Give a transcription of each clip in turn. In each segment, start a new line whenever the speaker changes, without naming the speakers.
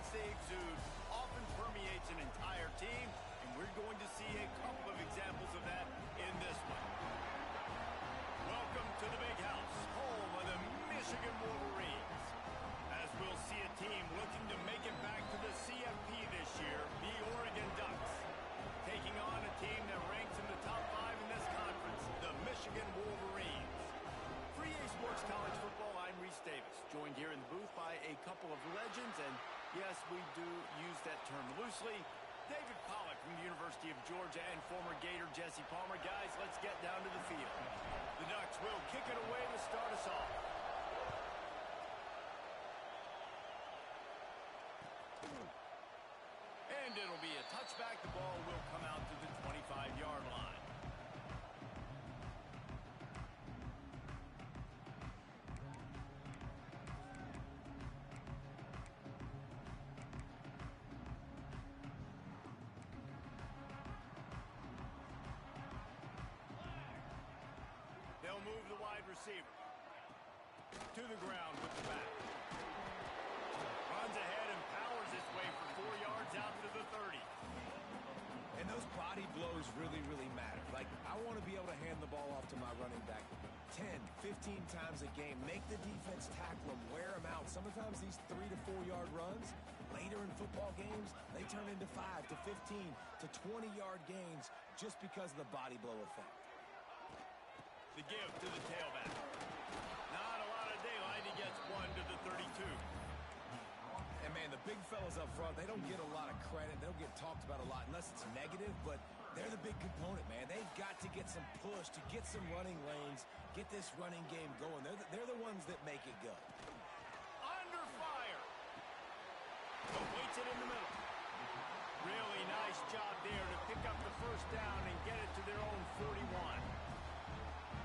confidence they exude often permeates an entire team, and we're going to see a couple of examples of that in this one. Welcome to the Big House, home of the Michigan Wolverines. As we'll see a team looking to make it back to the CFP this year, the Oregon Ducks, taking on a team that ranks in the top 5 in this conference, the Michigan Wolverines. For EA Sports College Football, I'm Reese Davis, joined here in the booth by a couple of legends, and yes, we do use that term loosely. David Pollack from the University of Georgia and former Gator Jesse Palmer. Guys, let's get down to the field. The Ducks will kick it away to start us off. And it'll be a touchback. The ball will come out to the 25-yard line. They'll move the wide receiver to the ground with the back. Runs ahead and powers his way for 4 yards out to the 30.
And those body blows really, really matter. Like, I want to be able to hand the ball off to my running back 10, 15 times a game. Make the defense tackle them, wear them out. Sometimes these 3 to 4 yard runs, later in football games, they turn into 5 to 15 to 20-yard gains just because of the body blow effect.
The give to the tailback. Not a lot of daylight. He gets one to the 32.
And, man, the big fellas up front, they don't get a lot of credit. They don't get talked about a lot unless it's negative, but they're the big component, man. They've got to get some push, to get some running lanes, get this running game going. They're the ones that make it go.
Under fire. But waits it in the middle. Really nice job there to pick up the first down and get it to their own 41.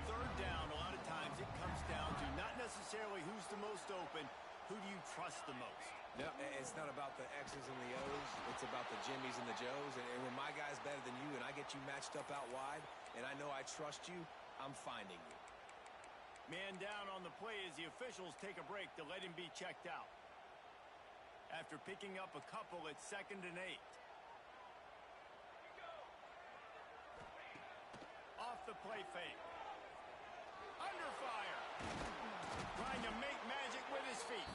Third down, a lot of times it comes down to not necessarily who's the most open, who do you trust the most?
No, it's not about the X's and the O's. It's about the Jimmies and the Joes. And when my guy's better than you and I get you matched up out wide and I know I trust you, I'm finding you.
Man down on the play as the officials take a break to let him be checked out. After picking up a couple, it's 2nd and 8. Off the play fake. Under fire. Trying to make magic with his feet.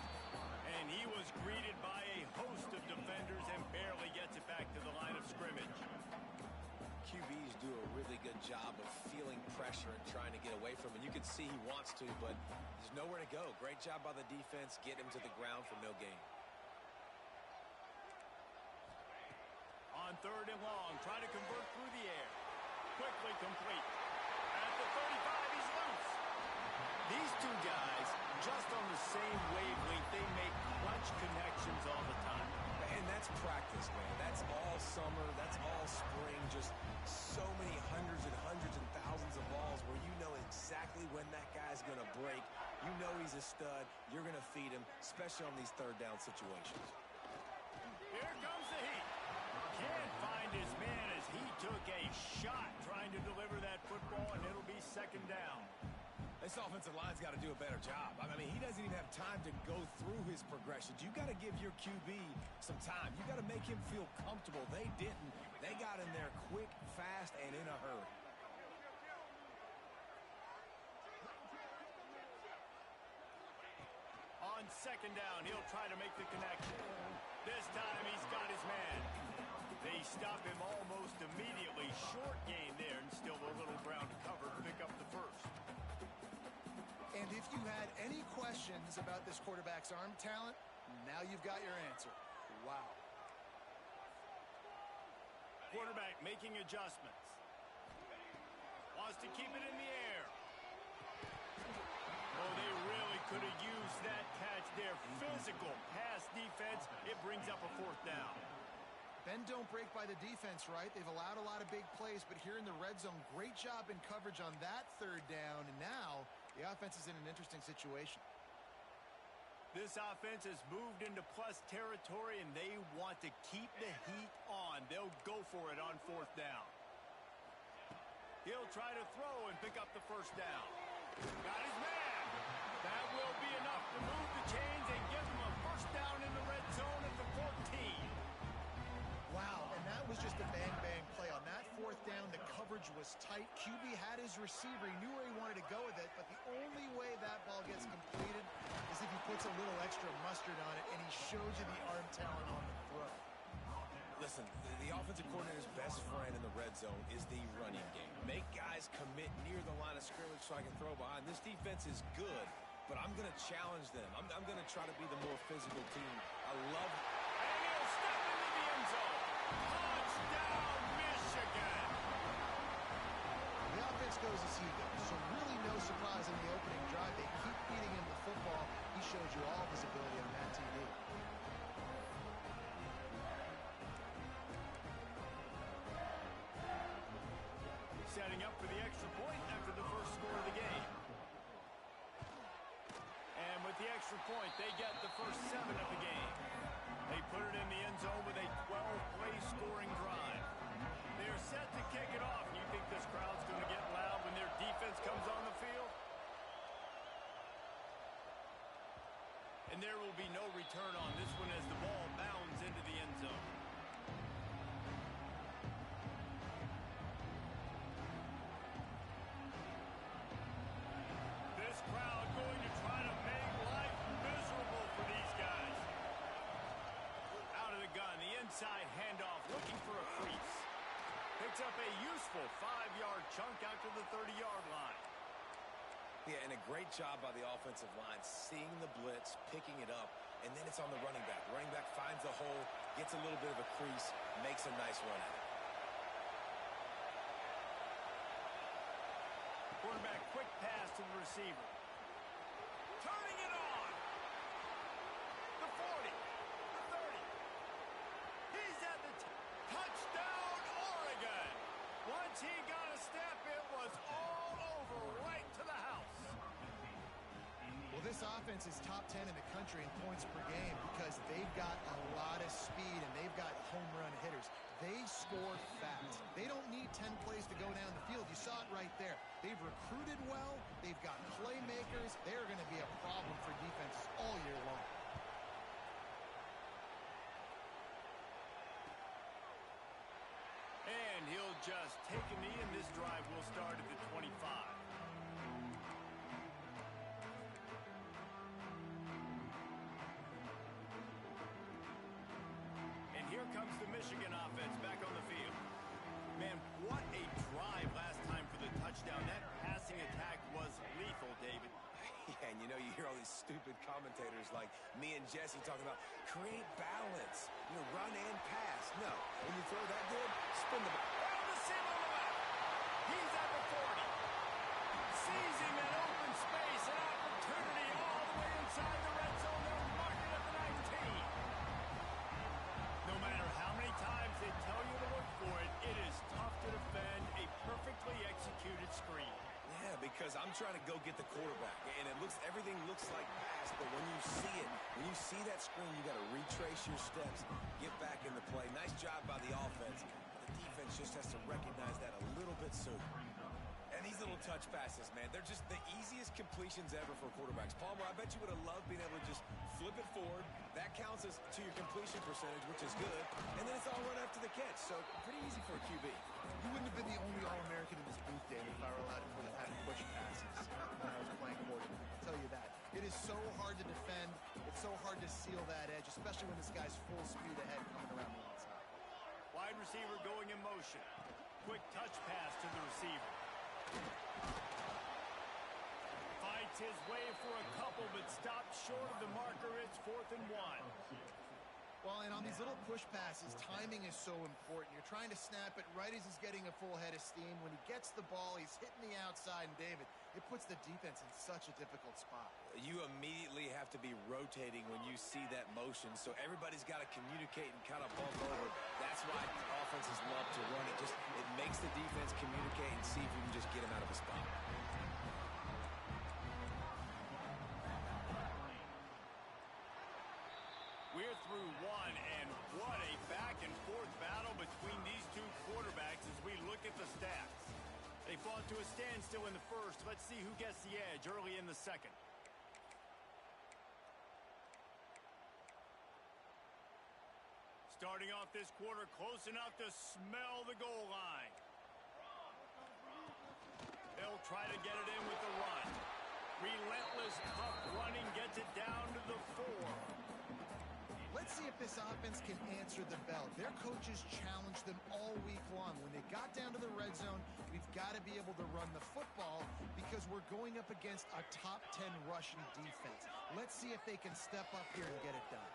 And he was greeted by a host of defenders and barely gets it back to the line of scrimmage.
QBs do a really good job of feeling pressure and trying to get away from it. You can see he wants to, but there's nowhere to go. Great job by the defense. Get him to the ground for no gain.
On 3rd and long, try to convert through the air. Quickly complete. At the 35, he's loose. These two guys, just on the same wavelength, they make clutch connections all the time.
And that's practice, man. That's all summer. That's all spring. Just so many hundreds and thousands of balls where you know exactly when that guy's going to break. You know he's a stud. You're going to feed him, especially on these 3rd down situations.
Here comes the heat. Can't find his man as he took a shot trying to deliver that football, and it'll be 2nd down.
This offensive line's got to do a better job. I mean, he doesn't even have time to go through his progressions. You got to give your QB some time. You got to make him feel comfortable. They didn't. They got in there quick, fast, and in a hurry.
On 2nd down, he'll try to make the connection. This time he's got his man. They stop him almost immediately. Short gain there, and still a little ground to cover to pick up the first.
And if you had any questions about this quarterback's arm talent, now you've got your answer. Wow.
Quarterback making adjustments. Wants to keep it in the air. Oh, they really could have used that catch there. Physical pass defense. It brings up a 4th down.
Bend don't break by the defense, right? They've allowed a lot of big plays, but here in the red zone, great job in coverage on that 3rd down, and now the offense is in an interesting situation.
This offense has moved into plus territory, and they want to keep the heat on. They'll go for it on 4th down. He'll try to throw and pick up the first down. Got his man. That will be enough to move the chains and give them a first down in the red zone at the 14.
his receiver. He knew where he wanted to go with it, but the only way that ball gets completed is if he puts a little extra mustard on it, and he shows you the arm talent on the throw.
Listen, the offensive coordinator's best friend in the red zone is the running game. Make guys commit near the line of scrimmage so I can throw behind. This defense is good, but I'm going to challenge them. I'm going to try to be the more physical team. I love...
And he'll step into the end zone. Touchdown, Michigan!
The offense goes as he goes, so really no surprise in the opening drive. They keep feeding him the football. He showed you all of his ability on that TV.
Setting up for the extra point after the first score of the game. And with the extra point, they get the first 7 of the game. They put it in the end zone with a 12-play scoring drive. They are set to kick it off. You think this crowd's going to get loud when their defense comes on the field? And there will be no return on this one as the ball bounds into the end zone. This crowd going to try to make life miserable for these guys. Out of the gun, the inside handoff, looking for a crease. Picks up a useful 5-yard chunk out to the 30-yard line.
Yeah, and a great job by the offensive line, seeing the blitz, picking it up, and then it's on the running back. The running back finds the hole, gets a little bit of a crease, makes a nice run at it.
Quarterback quick pass to the receiver. Turning it on. The 40, the 30. He's at the touchdown, Oregon. Once he got a step, it was all over right to the house.
Well, this offense is top 10 in the country in points per game because they've got a lot of speed and they've got home run hitters. They score fast. They don't need 10 plays to go down the field. You saw it right there. They've recruited well. They've got playmakers. They're going to be a problem for defenses all year long.
And he'll just take a knee, and this drive will start at the 25. And here comes the Michigan offense back on the field. Man, what a drive last time for the touchdown. That passing attack was lethal, David.
Yeah, and you hear all these stupid commentators like me and Jesse talking about create balance, run and pass. No, when you throw that good, spin the ball.
On the seam on the left. He's at the 40. Seizing that open space, an opportunity all the way inside the red zone. They'll mark it at the 19. No matter how many times they tell you to look for it, it is tough to defend a perfectly executed screen.
Yeah, because I'm trying to go get the quarterback, and everything looks like pass, but when you see that screen, you got to retrace your steps, get back in the play. Nice job by the offense. The defense just has to recognize that a little bit sooner. And these little touch passes, man, they're just the easiest completions ever for quarterbacks. Palmer, I bet you would have loved being able to just flip it forward. That counts as to your completion percentage, which is good. And then it's all run after the catch, so pretty easy for a QB.
You wouldn't have been the only All-American in this booth, David, if I were allowed to put it had push passes when I was playing quarterback. I'll tell you that. It is so hard to defend. It's so hard to seal that edge, especially when this guy's full speed ahead coming around the outside.
Wide receiver going in motion. Quick touch pass to the receiver. Fights his way for a couple, but stopped short of the marker. It's 4th and 1.
Well, and on these little push passes, timing is so important. You're trying to snap it right as he's getting a full head of steam. When he gets the ball, he's hitting the outside, and David, it puts the defense in such a difficult spot.
You immediately have to be rotating when you see that motion, so everybody's got to communicate and kind of bump over. That's why offenses love to run it. It makes the defense communicate and see if you can just get him out of a spot.
We're through one, and what a back-and-forth battle between these two quarterbacks as we look at the stats. They fought to a standstill in the first. Let's see who gets the edge early in the second. Starting off this quarter close enough to smell the goal line. They'll try to get it in with the run. Relentless, tough running gets it down to the 4.
Let's see if this offense can answer the bell. Their coaches challenged them all week long. When they got down to the red zone, we've got to be able to run the football because we're going up against a top 10 rushing defense. Let's see if they can step up here and get it done.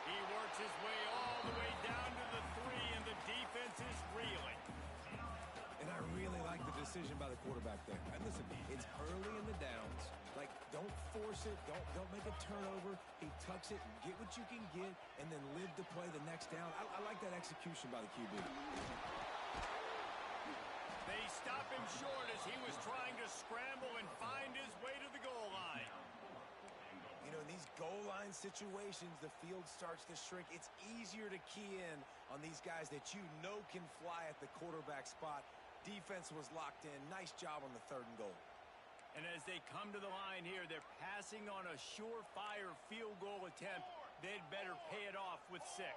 He works his way all the way down to the 3, and the defense is reeling.
And I really like the decision by the quarterback there. And listen, it's early in the downs. Like, don't force it. Don't make a turnover. He tucks it and get what you can get and then live to play the next down. I like that execution by the QB.
They stop him short as he was trying to scramble and find his way to the goal line.
You know, in these goal line situations, the field starts to shrink. It's easier to key in on these guys that you know can fly at the quarterback spot. Defense was locked in. Nice job on the 3rd and goal.
And as they come to the line here, they're passing on a surefire field goal attempt. They'd better pay it off with 6.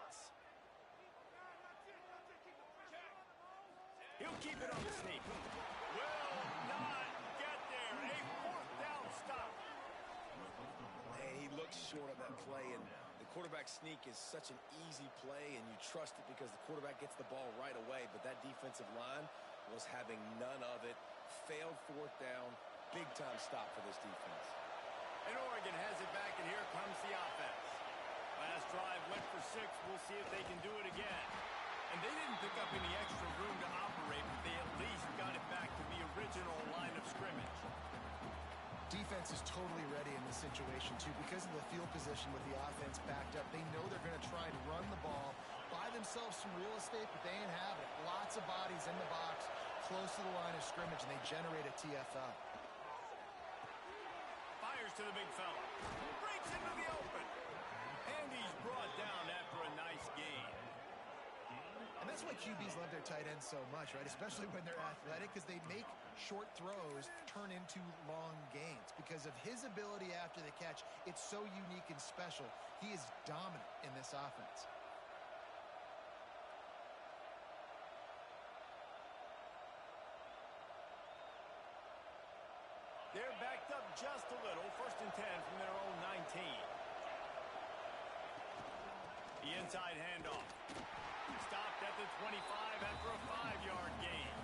He'll keep it on the sneak. Will not get there. A 4th down stop.
Hey, he looks short on that play, and the quarterback sneak is such an easy play, and you trust it because the quarterback gets the ball right away, but that defensive line was having none of it. Failed 4th down. Big-time stop for this defense.
And Oregon has it back, and here comes the offense. Last drive went for 6. We'll see if they can do it again. And they didn't pick up any extra room to operate, but they at least got it back to the original line of scrimmage.
Defense is totally ready in this situation, too, because of the field position with the offense backed up. They know they're going to try and run the ball, buy themselves some real estate, but they ain't have it. Lots of bodies in the box, close to the line of scrimmage, and they generate a TFL.
Fires to the big fella. Breaks into the open. And he's brought down after a nice gain.
And that's why QBs love their tight ends so much, right? Especially when they're athletic, because they make short throws turn into long gains. Because of his ability after the catch, it's so unique and special. He is dominant in this offense.
They're backed up just a little. 1st and 10 from their own 19. The inside handoff. Stopped at the 25 after a 5-yard gain.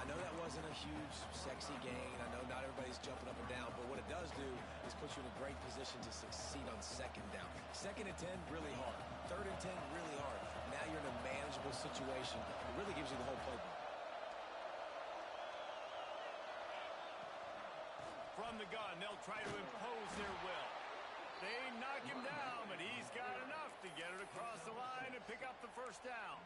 I know that wasn't a huge, sexy gain. I know not everybody's jumping up and down, but what it does do is put you in a great position to succeed on 2nd down. 2nd and 10, really hard. 3rd and 10, really hard. Now you're in a manageable situation. It really gives you the whole playbook.
From the gun, they'll try to impose their will. They knock him down, but he's got enough to get it across the line and pick up the 1st down.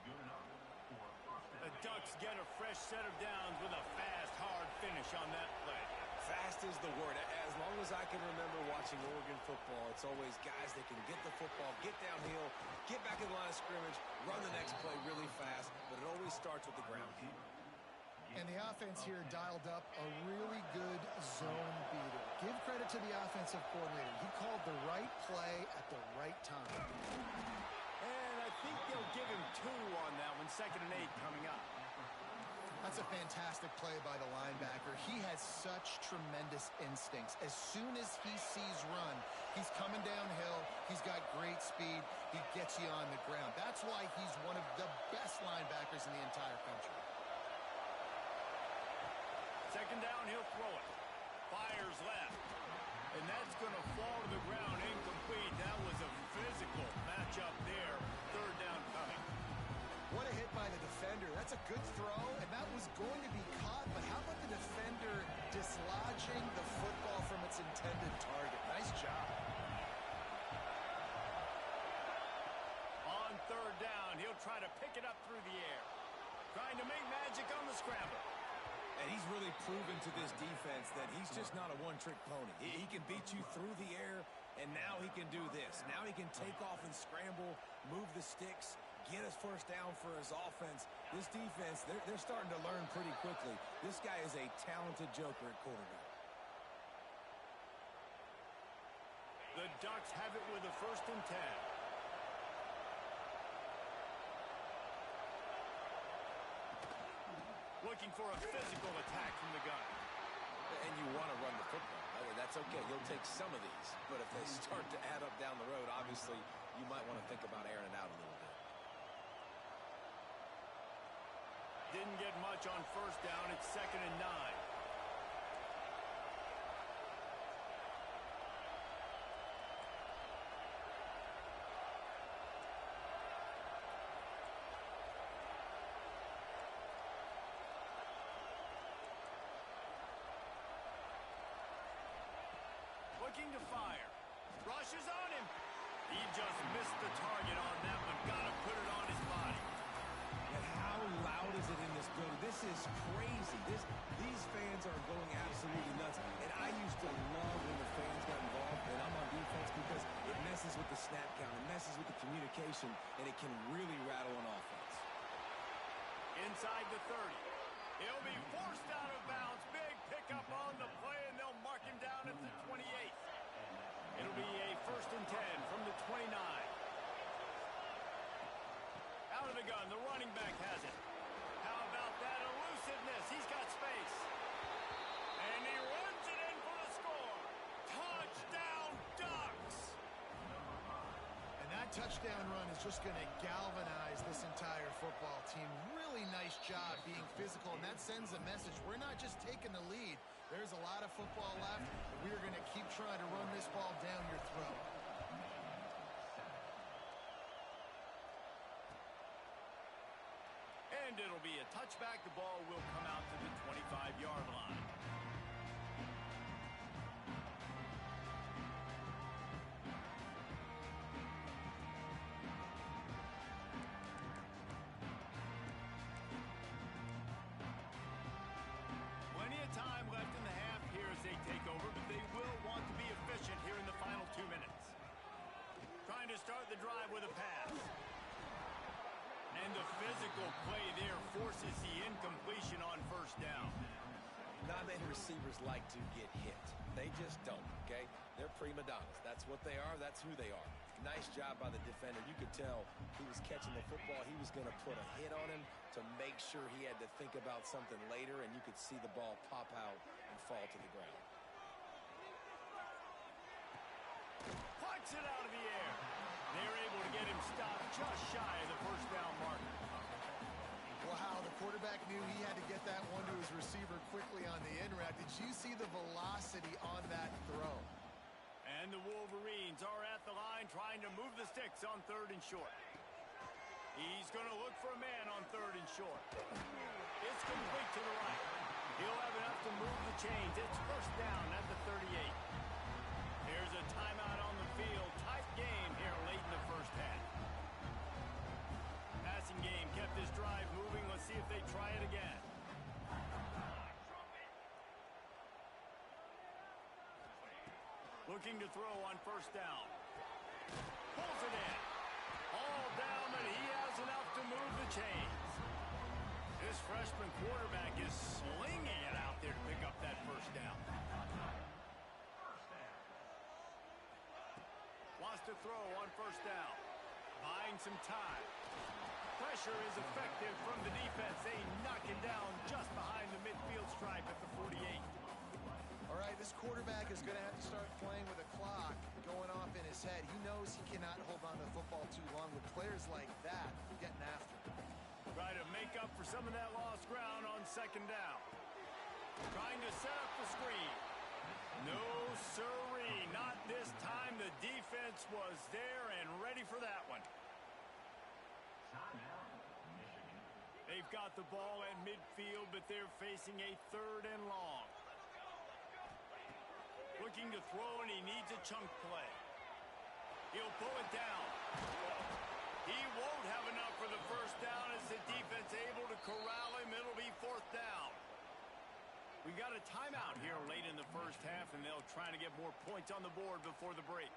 The Ducks get a fresh set of downs with a fast, hard finish on that play.
Fast is the word. As long as I can remember watching Oregon football, it's always guys that can get the football, get downhill, get back in the line of scrimmage, run the next play really fast, but it always starts with the ground game.
And the offense here dialed up a really good zone beater. Give credit to the offensive coordinator. He called the right play at the right time.
And I think they'll give him 2 on that one. 2nd and 8 coming up.
That's a fantastic play by the linebacker. He has such tremendous instincts. As soon as he sees run, he's coming downhill. He's got great speed. He gets you on the ground. That's why he's one of the best linebackers in the entire country.
2nd down, he'll throw it. Fires left. And that's going to fall to the ground incomplete. That was a physical matchup there. 3rd down coming.
What a hit by the defender. That's a good throw, and that was going to be caught, but how about the defender dislodging the football from its intended target? Nice job.
On 3rd down, he'll try to pick it up through the air. Trying to make magic on the scramble.
And he's really proven to this defense that he's just not a one-trick pony. He can beat you through the air, and now he can do this. Now he can take off and scramble, move the sticks, get his 1st down for his offense. This defense, they're starting to learn pretty quickly. This guy is a talented joker at quarterback.
The Ducks have it with a 1st and 10. looking for a physical attack from the gun.
And you want to run the football. I mean, that's okay. You'll take some of these. But if they start to add up down the road, obviously, you might want to think about airing it out a little bit.
Didn't get much on first down. It's 2nd and 9. Looking to fire. Rushes on him. He just missed the target on that one. Got to put it on his body.
And how loud is it in this building? This is crazy. These fans are going absolutely nuts. And I used to love when the fans got involved, and I'm on defense because it messes with the snap count. It messes with the communication, and it can really rattle an offense.
Inside the 30. He'll be forced out of bounds. Big pickup on the play, and they'll mark him down at the 28. It'll be a 1st and 10 from the 29. Out of the gun, the running back has it. How about that elusiveness? He's got space. And he runs it in for the score. Touchdown, Ducks!
And that touchdown run is just going to galvanize this entire football team. Really nice job being physical, and that sends a message. We're not just taking the lead. There's a lot of football left. We are going to keep trying to run this ball down your throat.
And it'll be a touchback. The ball will come out to the 25-yard line. Plenty of time left in the half here as they take over, but they will want to be efficient here in the final 2 minutes. Trying to start the drive with a pass. And the physical play there forces the incompletion on first down.
Not many receivers like to get hit. They just don't, okay? They're prima donnas. That's what they are. That's who they are. Nice job by the defender. You could tell he was catching the football. He was going to put a hit on him to make sure he had to think about something later, and you could see the ball pop out and fall to the ground.
Plucks it out of the air. They're able to get him stopped just shy of the first down marker.
Wow, the quarterback knew he had to get that one to his receiver quickly on the in route. Did you see the velocity on that throw?
And the Wolverines are at the line trying to move the sticks on 3rd and short. He's going to look for a man on 3rd and short. It's complete to the right. He'll have enough to move the chains. It's first down at the 38. There's a timeout on the field. Tight game here late in the first half. Passing game kept this drive moving. Let's see if they try it again. Looking to throw on first down. Pulls it in. All down, but he has enough to move the chains. This freshman quarterback is slinging it out there to pick up that first down. Wants to throw on first down. Buying some time. Pressure is effective from the defense. They knock it down just behind the midfield stripe at the 48.
All right, this quarterback is going to have to start playing with a clock going off in his head. He knows he cannot hold on to the football too long with players like that getting after him.
Try to make up for some of that lost ground on 2nd down. Trying to set up the screen. No siree, not this time. The defense was there and ready for that one. They've got the ball at midfield, but they're facing a 3rd and long. Looking to throw, and he needs a chunk play. He'll pull it down. He won't have enough for the first down as the defense able to corral him. It'll be 4th down. We got a timeout here late in the first half, and they'll try to get more points on the board before the break.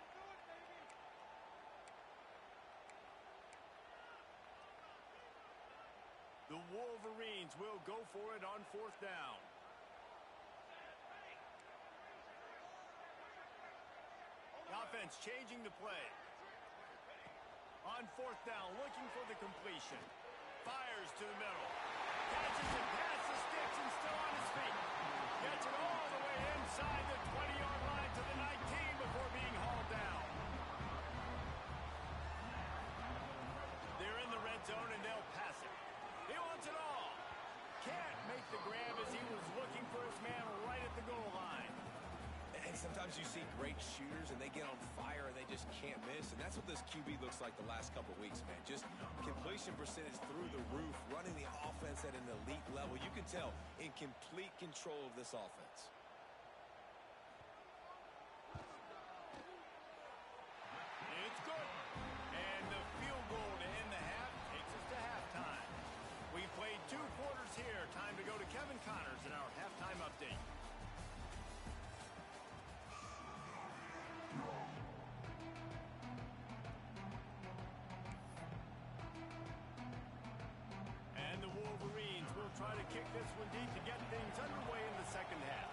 The Wolverines will go for it on 4th down. Offense changing the play. On 4th down, looking for the completion. Fires to the middle. Catches and passes. the sticks and still on his feet. Gets it all the way inside the 20-yard line to the 19 before being hauled down. They're in the red zone and they'll pass it. He wants it all. Can't make the grab as he was looking for his man right at the goal line.
And sometimes you see great shooters and they get on fire and they just can't miss. And that's what this QB looks like the last couple of weeks, man. Just completion percentage through the roof, running the offense at an elite level. You can tell in complete control of this offense.
It's good. And the field goal to end the half takes us to halftime. We played 2 quarters here. Time to go to Kevin Connors in our halftime update. And the Wolverines will try to kick this one deep to get things underway in the second half.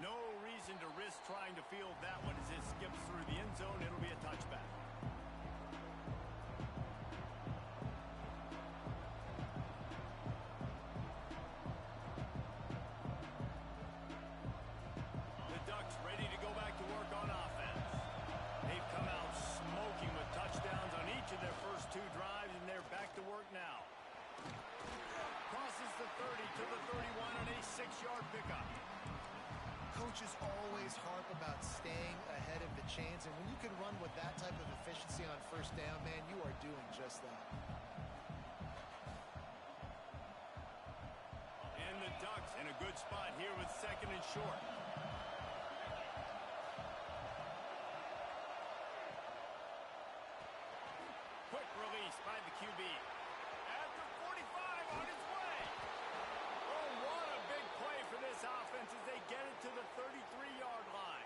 No reason to risk trying to field that one as it skips through the end zone. It'll be a touchback. The Ducks ready to go back to work on offense. They've come out smoking with touchdowns on each of their first 2 drives, and they're back to work now. Crosses the 30 to the 31 on a 6-yard pickup.
Coaches always harp about staying ahead of the chains, and when you can run with that type of efficiency on first down, man, you are doing just that.
And the Ducks in a good spot here with 2nd and short. Quick release by the QB. At the 45 on its way. Oh, what a big play for this offense as they get it to the 33-yard line.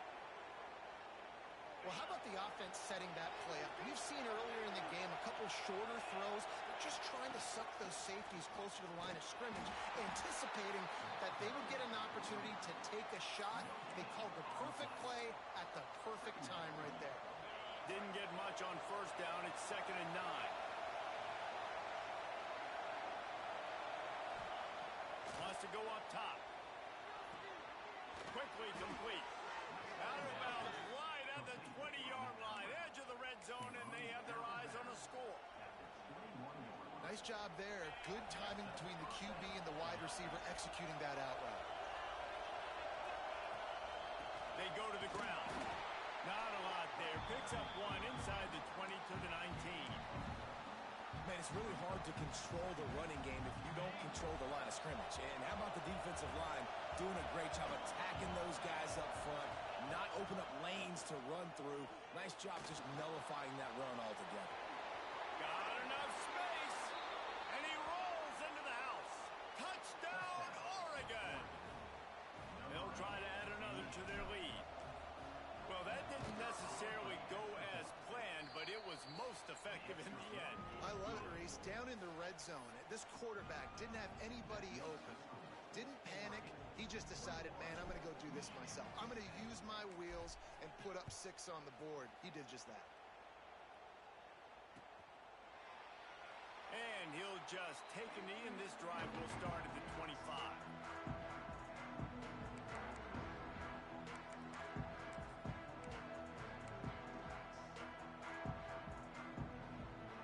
Well, how about the offense setting that play up? We've seen earlier in the game a couple shorter throws. They're just trying to suck those safeties closer to the line of scrimmage, anticipating that they would get an opportunity to take a shot. They called the perfect play at the perfect time right there.
Didn't get much on first down. It's 2nd and 9. Wants to go up top. Quickly complete. Out of bounds, right at the 20-yard line. Edge of the red zone, and they have their eyes on a score.
Nice job there. Good timing between the QB and the wide receiver executing that out route.
They go to the ground. Not a lot there. Picks up 1 inside the 20 to the 19.
Man, it's really hard to control the running game if you don't control the line of scrimmage. And how about the defensive line doing a great job attacking those guys up front, not open up lanes to run through. Nice job just nullifying that run altogether.
Got enough space, and he rolls into the house. Touchdown, Oregon! They'll try to add another to their lead. Well, that didn't necessarily go as planned, but it was most effective in the end.
I love it, Reese. Down in the red zone, this quarterback didn't have anybody open. Didn't panic. He just decided, man, I'm going to go do this myself. I'm going to use my wheels and put up 6 on the board. He did just that.
And he'll just take a knee, and this drive will start at the 25.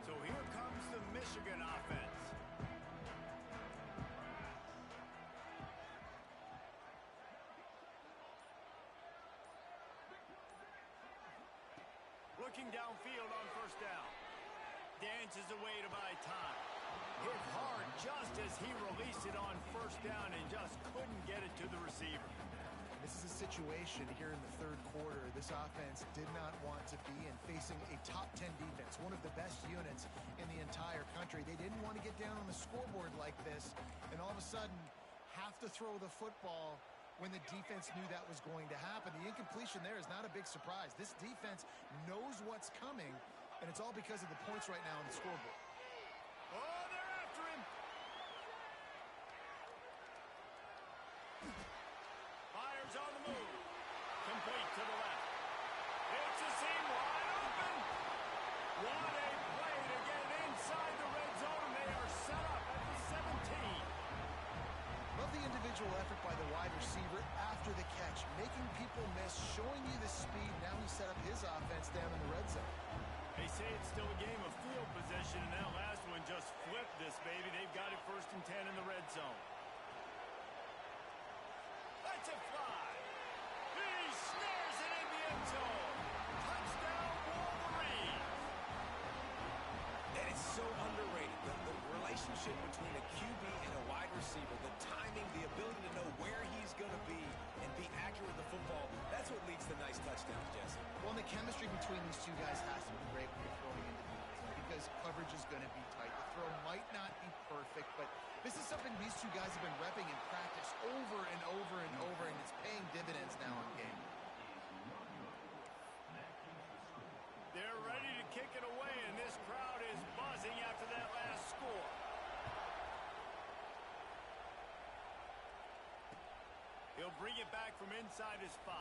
So here comes the Michigan offense. Looking downfield on first down. Dances away to buy time. Hit hard just as he released it on first down and just couldn't get it to the receiver.
This is a situation here in the 3rd quarter this offense did not want to be in, facing a top 10 defense, one of the best units in the entire country. They didn't want to get down on the scoreboard like this and all of a sudden have to throw the football when the defense knew that was going to happen. The incompletion there is not a big surprise. This defense knows what's coming, and it's all because of the points right now on the scoreboard.
Oh, they're after him. Fires on the move. Complete to the left. It's a seam wide open. What a play to get inside the red zone, and they are set up at the 17.
Love the individual effort by the wide receiver after the catch, making people miss, showing you the speed. Now he set up his offense down in the red zone.
They say it's still a game of field position, and that last one just flipped this baby. They've got it 1st and 10 in the red zone. Let's it fly. He snares it in the end zone. Touchdown, Wolverines.
And it's so underrated. The relationship between a QB and a wide receiver, the timing, the ability to know where he's going to be and be accurate with the football, that's what leads to nice touchdowns, Jesse.
Well, and the chemistry between these two guys has to be great when you're throwing into the end zone because coverage is going to be tight. The throw might not be perfect, but this is something these two guys have been repping in practice over and over and over, and it's paying dividends now in game.
They're ready to kick it away, and this crowd is buzzing after that last score. He'll bring it back from inside his 5.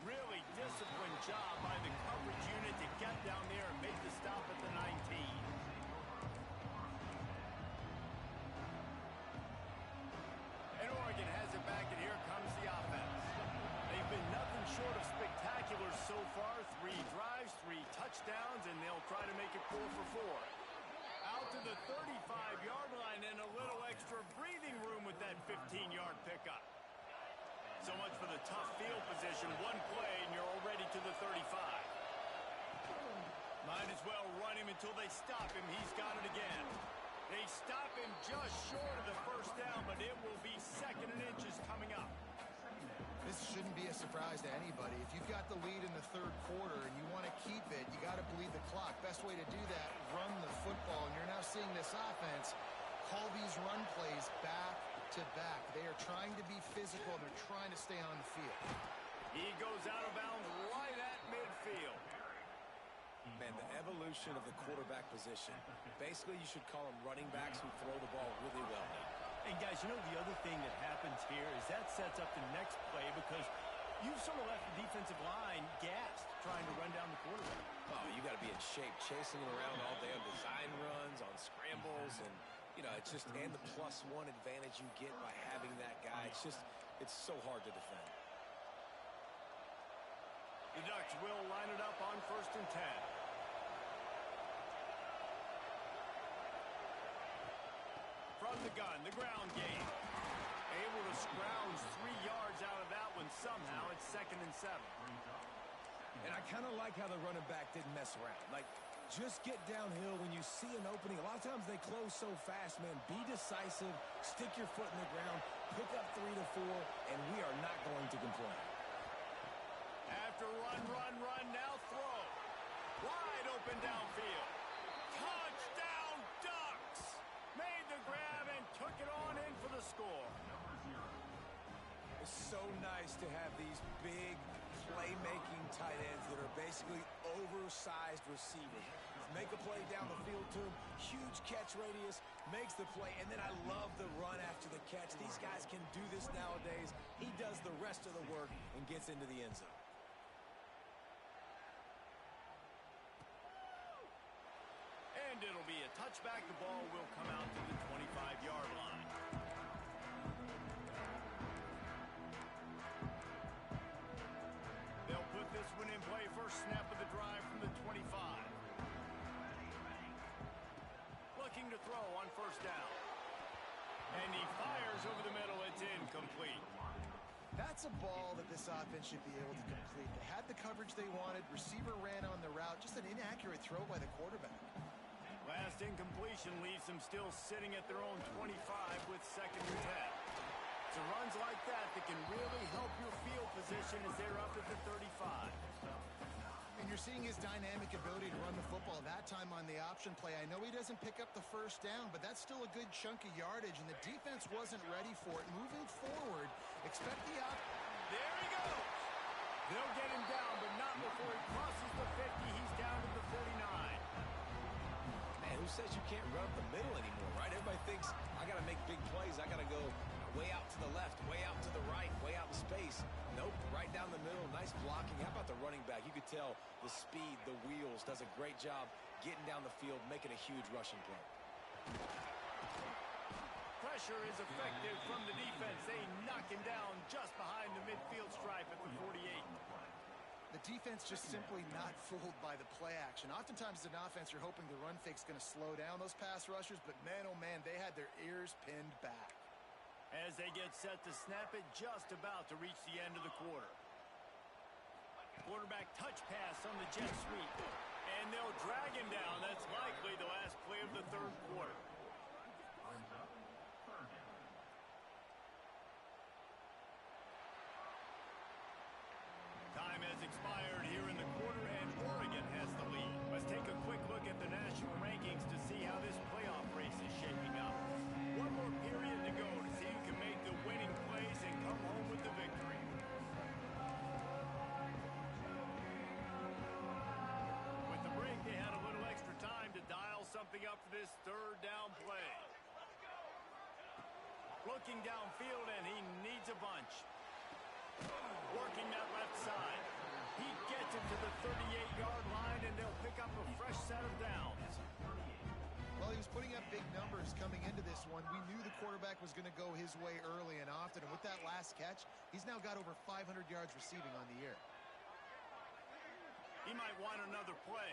Really disciplined job by the coverage unit to get down there and make the stop at the 19. And Oregon has it back, and here comes the offense. They've been nothing short of spectacular so far. 3 drives, 3 touchdowns, and they'll try to make it 4 for 4. Out to the 35-yard line, and a little extra breathing room with that 15-yard pickup. So much for the tough field position. One play, and you're already to the 35. Might as well run him until they stop him. He's got it again. They stop him just short of the 1st down, but it will be 2nd and inches coming up.
This shouldn't be a surprise to anybody. If you've got the lead in the 3rd quarter and you want to keep it, you got to bleed the clock. Best way to do that, run the football. And you're now seeing this offense call these run plays back to back. They are trying to be physical. They're trying to stay on the field.
He goes out of bounds right at midfield.
Man, the evolution of the quarterback position. Basically, you should call them running backs who throw the ball really well now.
And guys, you know the other thing that happens here is that sets up the next play because you've sort of left the defensive line gassed trying to run down the quarterback.
Oh, you got to be in shape, chasing it around all day on design runs, on scrambles, and you know, it's just, and the +1 advantage you get by having that guy. It's just, it's so hard to defend.
The Ducks will line it up on 1st and 10. From the gun, the ground game. Able to scrounge 3 yards out of that one somehow. It's 2nd and 7.
And I kind of like how the running back didn't mess around. Like, just get downhill when you see an opening. A lot of times they close so fast, man. Be decisive, stick your foot in the ground, pick up 3 to 4, and we are not going to complain.
After run, now throw. Wide open downfield. Touchdown, Ducks! Made the grab and took it on in for the score.
It's so nice to have these big playmaking tight ends that are basically oversized receivers. Make a play down the field to him, huge catch radius, makes the play, and then I love the run after the catch. These guys can do this nowadays. He does the rest of the work and gets into the end zone.
And it'll be a touchback. The ball will come out to the 25-yard line. They'll put this one in play. First snap of the drive from the 25. Looking to throw on 1st down. And he fires over the middle. It's incomplete.
That's a ball that this offense should be able to complete. They had the coverage they wanted. Receiver ran on the route. Just an inaccurate throw by the quarterback.
Last incompletion leaves them still sitting at their own 25 with 2nd and 10. It's runs like that that can really help your field position as they're up at the 35.
And you're seeing his dynamic ability to run the football that time on the option play. I know he doesn't pick up the 1st down, but that's still a good chunk of yardage, and the defense wasn't ready for it. Moving forward, expect the
There he goes. They'll get him down, but not before he crosses the 50. He's down to the 49.
Man, who says you can't run up the middle anymore, right? Everybody thinks, I got to make big plays. I got to go way out to the left, way out to the right, way out in space. No, Nope, right down the middle. Nice blocking. How about the running back? You could tell the speed, the wheels, does a great job getting down the field, making a huge rushing play.
Pressure is effective from the defense. They knock him down just behind the midfield stripe at the 48.
The defense just simply not fooled by the play action. Oftentimes as an offense, you're hoping the run fake's going to slow down those pass rushers, but man, oh man, they had their ears pinned back.
As they get set to snap it, just about to reach the end of the quarter. Quarterback touch pass on the jet sweep. And they'll drag him down. That's likely the last play of the third quarter. Time has expired here in the quarter, and Oregon has the lead. Let's take a quick look at the national rankings to see how this playoff race is shaping up. One more period to go to see who can make the winning plays and come home with the victory. With the break, they had a little extra time to dial something up for this third down play. Looking downfield, and he needs a bunch. Working that left side. He gets it to the 38-yard line, and they'll pick up a fresh set of downs.
Well, he was putting up big numbers coming into this one. We knew the quarterback was going to go his way early and often, and with that last catch, he's now got over 500 yards receiving on the year.
He might want another play.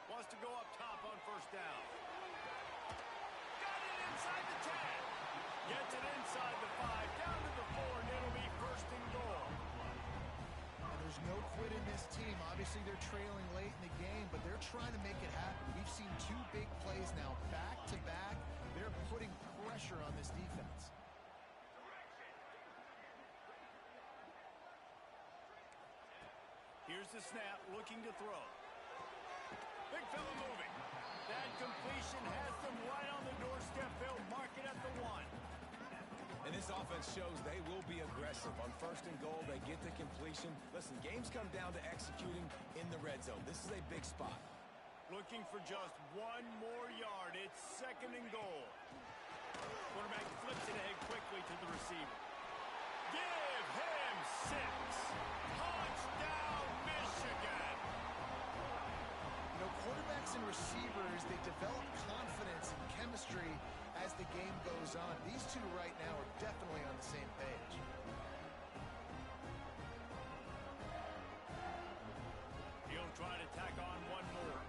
Wants to go up top on first down. Got it inside the 10. Gets it inside the 5, down to the 4, and it'll be first and goal.
And there's no quit in this team. Obviously, they're trailing late in the game, but they're trying to make it happen. We've seen 2 big plays now, back to back. They're putting pressure on this defense.
Here's the snap, looking to throw. Big fella moving. That completion has them right on the doorstep. They'll mark it at the 1.
And this offense shows they will be aggressive. On first and goal, they get the completion. Listen, games come down to executing in the red zone. This is a big spot.
Looking for just 1 more yard. It's second and goal. Quarterback flips it ahead quickly to the receiver. Give him 6. Touchdown, Michigan.
You know, quarterbacks and receivers, they develop confidence and chemistry as the game goes on. These two right now are definitely on the same page.
He'll try to tack on 1 more.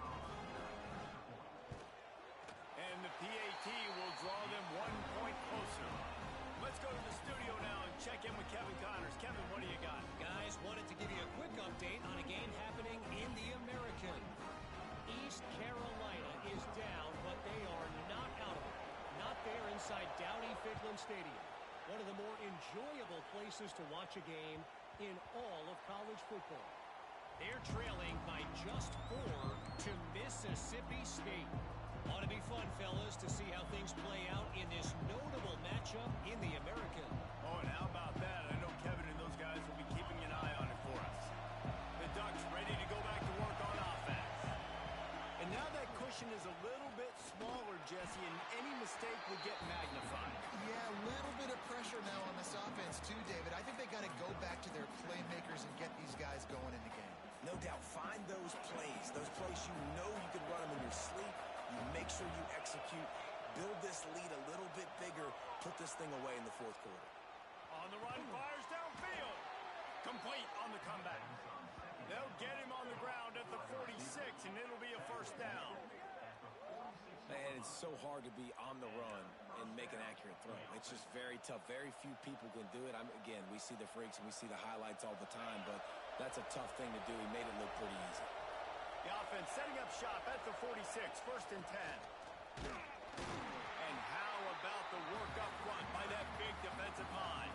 And the PAT will draw them 1 point closer. Let's go to the studio now and check in with Kevin Connors. Kevin, what do you got?
Guys, wanted to give you a quick update on a game happening in the American. East Carolina is down, but they are not out of it. Not there inside Downey-Ficklin Stadium. One of the more enjoyable places to watch a game in all of college football. They're trailing by just 4 to Mississippi State. Ought to be fun, fellas, to see how things play out in this notable matchup in the American.
Oh, and how about that? I know Kevin and those guys will be keeping an eye on it for us. The Ducks ready to go back to work on offense. And now that cushion is a little bit smaller, Jesse, and any mistake would get magnified.
Yeah, a little bit of pressure now on this offense too, David. I think they got to go back to their playmakers and get these guys going in the game.
No doubt, find those plays you know you can run them in your sleep. You make sure you execute, build this lead a little bit bigger, put this thing away in the fourth quarter.
On the run, fires downfield. Complete on the comeback. They'll get him on the ground at the 46, and it'll be a first down.
Man, it's so hard to be on the run and make an accurate throw. It's just very tough. Very few people can do it. Again, we see the freaks and we see the highlights all the time, but that's a tough thing to do. He made it look pretty easy.
The offense setting up shop at the 46, first and 10. And how about the work up front by that big defensive line?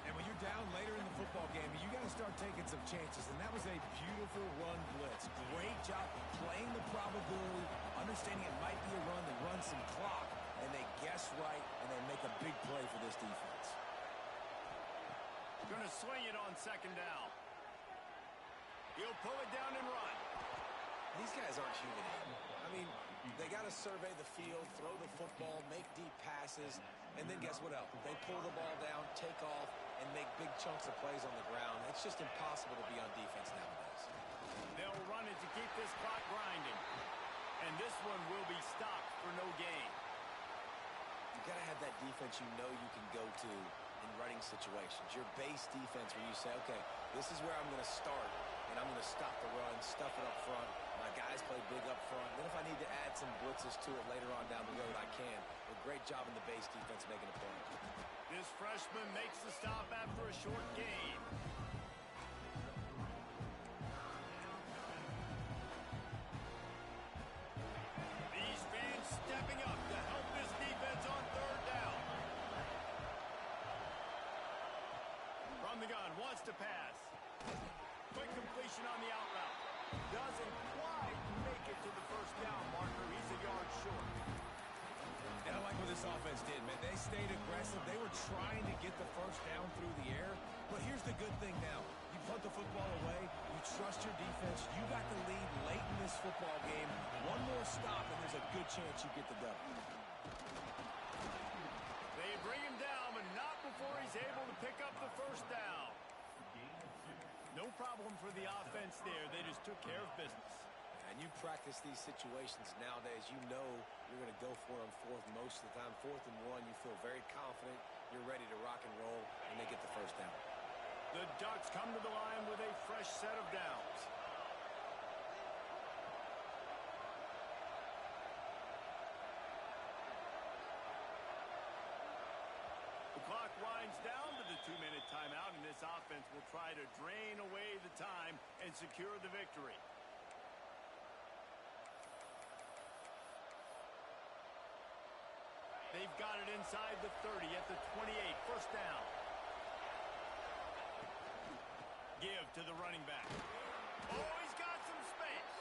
And when you're down later in the football game, you got to start taking some chances, and that was a beautiful run blitz. Great job playing the probability, understanding it might be a run, they run some clock, and they guess right, and they make a big play for this defense.
Going to swing it on second down. He'll pull it down and run.
These guys aren't human. I mean, they got to survey the field, throw the football, make deep passes, and then guess what else? They pull the ball down, take off, and make big chunks of plays on the ground. It's just impossible to be on defense nowadays.
They'll run it to keep this clock grinding. And this one will be stopped for no gain.
You got to have that defense you know you can go to in running situations. Your base defense where you say, okay, this is where I'm going to start, and I'm going to stop the run, stuff it up front. My guys play big up front. Then if I need to add some blitzes to it later on down the road, I can. A great job in the base defense making a play.
This freshman makes the stop after a short gain. These fans stepping up to help this defense on third down. From the gun, wants to pass. Quick completion on the out route. Doesn't quite make it to the first down marker. He's a yard short.
And I like what this offense did, man. They stayed aggressive. They were trying to get the first down through the air. But here's the good thing now. You punt the football away. You trust your defense. You got the lead late in this football game. One more stop, and there's a good chance you get the dub.
They bring him down, but not before he's able to pick up the first down. No problem for the offense there. They just took care of business.
And you practice these situations nowadays. You know you're going to go for them fourth most of the time. 4th and 1, you feel very confident. You're ready to rock and roll, and they get the first down.
The Ducks come to the line with a fresh set of downs. The clock winds down to the 2-minute timeout, and this offense will try to drain away the time and secure the victory. They've got it inside the 30 at the 28. First down. Give to the running back. Oh, he's got some space.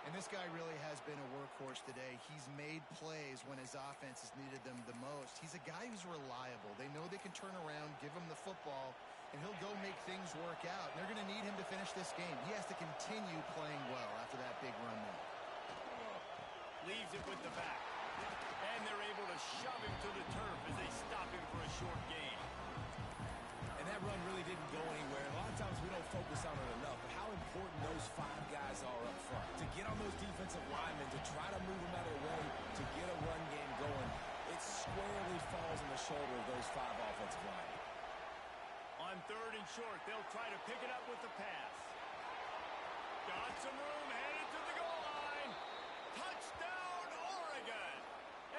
And this guy really has been a workhorse today. He's made plays when his offense has needed them the most. He's a guy who's reliable. They know they can turn around, give him the football, and he'll go make things work out. And they're going to need him to finish this game. He has to continue playing well after that big run there.
Leaves it with the back. And they're able to shove him to the turf as they stop him for a short gain.
And that run really didn't go anywhere. A lot of times we don't focus on it enough, but how important those 5 guys are up front. To get on those defensive linemen, to try to move them out of the way, to get a run game going, it squarely falls on the shoulder of those 5 offensive linemen.
On 3rd and short, they'll try to pick it up with the pass. Got some room, headed to the goal line. Touchdown, Oregon!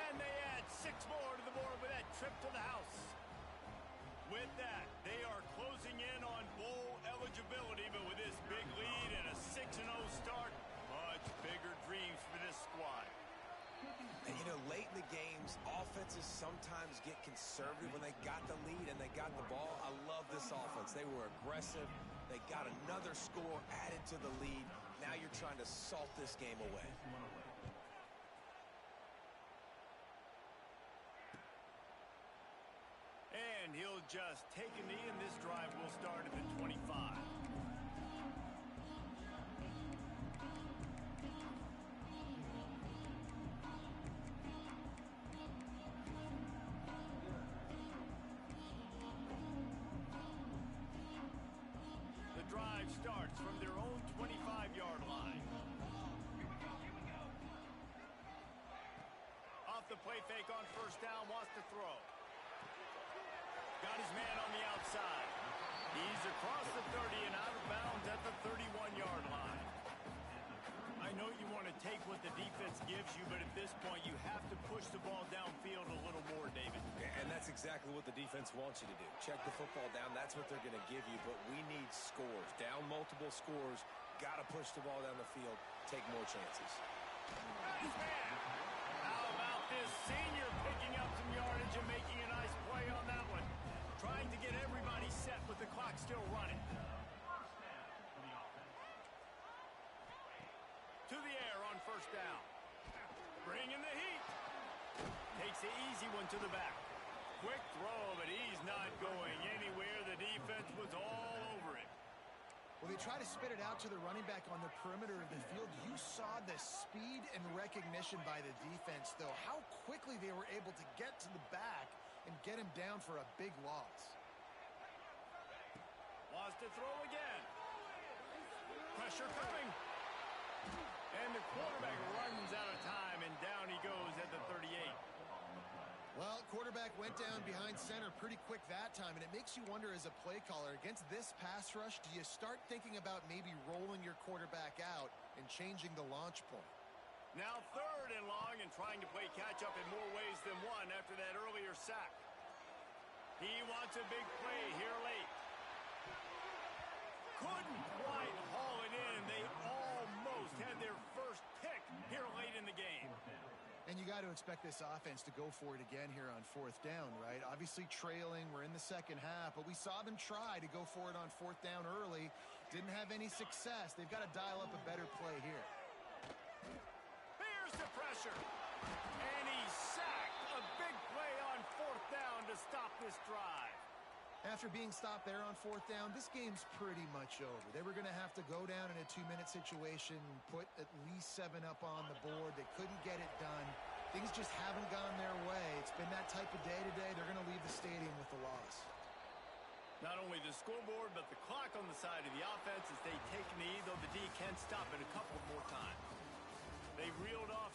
And they add 6 more to the board with that trip to the house. With that, they are closing in on bowl eligibility, but with this big lead and a 6-0 start, much bigger dreams for this squad.
And, you know, late in the games, offenses sometimes get conservative when they got the lead and they got the ball. I love this offense. They were aggressive. They got another score added to the lead. Now you're trying to salt this game away.
And he'll just take a knee, and this drive will start at the 25. The drive starts from their own 25-yard line. Off the play fake on first down, wants to throw. Got his man on the outside. He's across the 30 and out of bounds at the 31-yard line. I know you want to take what the defense gives you, but at this point you have to push the ball downfield a little more, David.
And that's exactly what the defense wants you to do. Check the football down. That's what they're going to give you, but we need scores. Down multiple scores. Got to push the ball down the field. Take more chances.
Got his man. How about this senior picking up some yardage and making a nice play on that one? Trying to get everybody set with the clock still running. To the air on first down. Bringing the heat. Takes the easy one to the back. Quick throw, but he's not going anywhere. The defense was all over it.
Well, they try to spit it out to the running back on the perimeter of the field. You saw the speed and recognition by the defense, though. How quickly they were able to get to the back and get him down for a big loss.
Wants to throw again. Pressure coming. And the quarterback runs out of time, and down he goes at the 38.
Well, quarterback went down behind center pretty quick that time, and it makes you wonder as a play caller, against this pass rush, do you start thinking about maybe rolling your quarterback out and changing the launch point?
Now 3rd and long, and trying to play catch-up in more ways than one after that earlier sack. He wants a big play here late. Couldn't quite haul it in. They almost had their first pick here late in the game.
And you got to expect this offense to go for it again here on 4th down, right? Obviously trailing, we're in the second half, but we saw them try to go for it on 4th down early. Didn't have any success. They've got to dial up a better play here.
Here's the pressure. And he's sacked. A big play on 4th down to stop this drive.
After being stopped there on 4th down, this game's pretty much over. They were going to have to go down in a 2-minute situation, put at least 7 up on the board. They couldn't get it done. Things just haven't gone their way. It's been that type of day today. They're going to leave the stadium with the loss.
Not only the scoreboard, but the clock on the side of the offense as they take a knee, though the D can stop it a couple more times. They reeled off